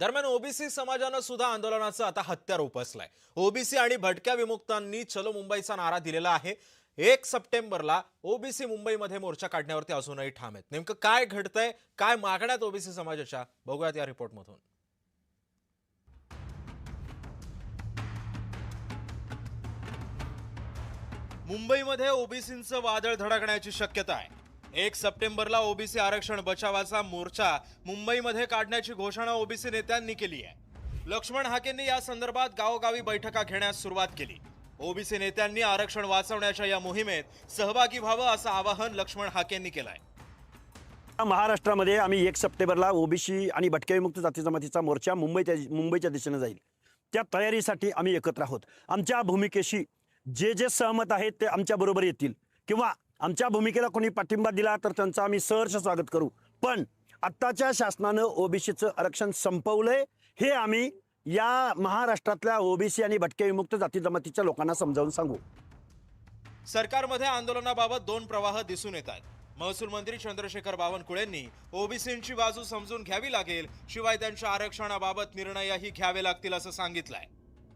दरम्यान ओबीसी समाजानं सुद्धा आंदोलनाचं आता हत्यार उपसलंय। ओबीसी आणि भटक्या विमुक्तांनी चलो मुंबईचा नारा दिलेला आहे। 1 सप्टेंबरला ओबीसी मुंबईमध्ये मोर्चा काढण्यावरती अजूनही ठाम आहेत। नेमकं काय घडतंय, काय मागण्यात ओबीसी समाजाच्या, बघूयात या रिपोर्टमधून। मुंबईमध्ये ओबीसींचं वादळ धडकण्याची शक्यता आहे। 1 सप्टेंबरला ओबीसी आरक्षण बचावाचा मोर्चा मुंबईमध्ये काढण्याची घोषणा ओबीसी नेत्यांनी केली आहे। लक्ष्मण हाकेंनी या संदर्भात गावोगावी बैठका घेण्यास सुरुवात केली। ओबीसी नेत्यांनी आरक्षण वाचवण्याच्या या मोहिमेत सहभागी व्हावं असं आवाहन लक्ष्मण हाकेंनी केलंय। महाराष्ट्रामध्ये आम्ही 1 सप्टेंबरला ओबीसी आणि भटक्या विमुक्त जाती जमातीचा मोर्चा मुंबईच्या दिशेने जाईल। त्या तयारीसाठी आम्ही एकत्र आहोत। आमच्या भूमिकेशी जे सहमत आहेत ते आमच्या बरोबर येतील किंवा आमच्या भूमिकेला कोणी पाठिंबा दिला तर त्यांचं आम्ही सहर्ष स्वागत करू। पण आत्ताच्या शासनानं ओबीसीचं आरक्षण संपवलंय हे आम्ही या महाराष्ट्रातल्या ओबीसी आणि भटक्या विमुक्त जाती जमातीच्या लोकांना समजावून सांगू। सरकारमध्ये आंदोलनाबाबत दोन प्रवाह दिसून येत आहेत। महसूल मंत्री चंद्रशेखर बावनकुळेंनी ओबीसींची बाजू समजून घ्यावी लागेल, शिवाय त्यांच्या आरक्षणाबाबत निर्णयही घ्यावे लागतील असं सांगितलंय।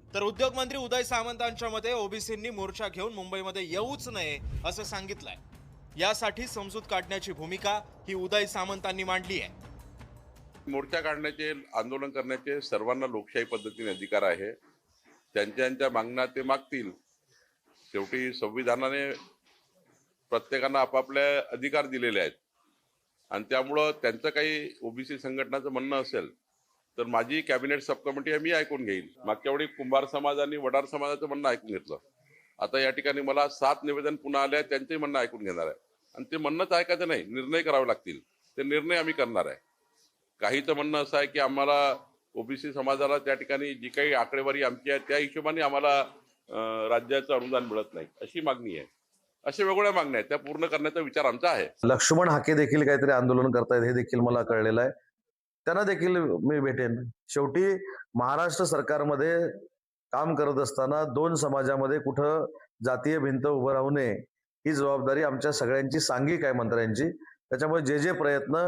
तर उद्योग मंत्री उदय सामंतांच्या मते ओबीसींनी मोर्चा घेऊन मुंबईमध्ये येऊच नये असं सांगितलंय। यासाठी समजूत काढण्याची भूमिका ही उदय सामंतांनी मांडली आहे। मोर्चा काढण्याचे, आंदोलन करण्याचे सर्वांना लोकशाही पद्धतीने अधिकार आहे। त्यांच्या मागण्या ते मागतील। शेवटी संविधानाने प्रत्येकाला आपापले अधिकार दिलेले आहेत आणि त्यामुळे त्यांचं काही ओबीसी संघटनाचं म्हणणं असेल तर माझी कॅबिनेट सब कमिटी आहे, मी ऐकून घेईल। मागच्या वेळी कुंभार समाज आणि वडार समाजाचं म्हणणं ऐकून घेतलं। आता या ठिकाणी मला 7 निवेदन पुन्हा आले आहेत, त्यांचंही म्हणणं ऐकून घेणार आहे आणि ते म्हणणंच ऐकायचं नाही, निर्णय करावे लागतील। ते निर्णय आम्ही करणार आहे। काहीचं म्हणणं असं आहे की आम्हाला ओबीसी समाजाला त्या ठिकाणी जी काही आकडेवारी आमची आहे त्या हिशोबाने आम्हाला राज्याचं अनुदान मिळत नाही, अशी मागणी आहे। अशा वेगवेगळ्या मागण्या आहेत, त्या पूर्ण करण्याचा विचार आमचा आहे। लक्ष्मण हाके देखील काहीतरी आंदोलन करतायत हे देखील मला कळलेलं आहे। त्यांना देखील मी भेटेन। शेवटी महाराष्ट्र सरकारमध्ये काम करत असताना दोन समाजामध्ये कुठं जातीय भिंत उभं राहू नये ही जबाबदारी आमच्या सगळ्यांची सांघिक आहे, मंत्र्यांची। त्याच्यामुळे जे प्रयत्न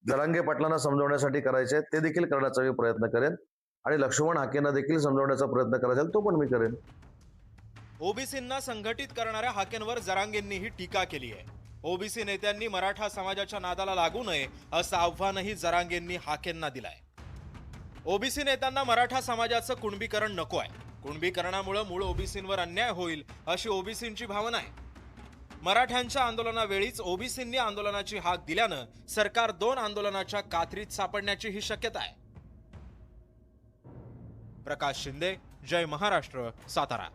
जरांगे पाटलांना समजवण्यासाठी करायचे आहेत ते देखील करण्याचा मी प्रयत्न करेन आणि लक्ष्मण हाकेंना देखील समजवण्याचा प्रयत्न करायचा तो पण मी करेन। ओबीसींना संघटित करणाऱ्या हाकेंवर जरांगेंनीही टीका केली आहे। ओबीसी नेत्यांनी मराठा समाजाच्या नादाला लागू नये असं आव्हानही जरांगेंनी हाकेंना दिलंय। ओबीसी नेत्यांना मराठा समाजाचं कुणबीकरण नको आहे। कुणबीकरणामुळे मूळ ओबीसींवर अन्याय होईल अशी ओबीसींची भावना आहे। मराठ्यांच्या आंदोलनावेळीच ओबीसींनी आंदोलनाची हाक दिल्यानं सरकार 2 आंदोलनाच्या कात्रीत सापडण्याची ही शक्यता आहे। प्रकाश शिंदे, जय महाराष्ट्र, सातारा।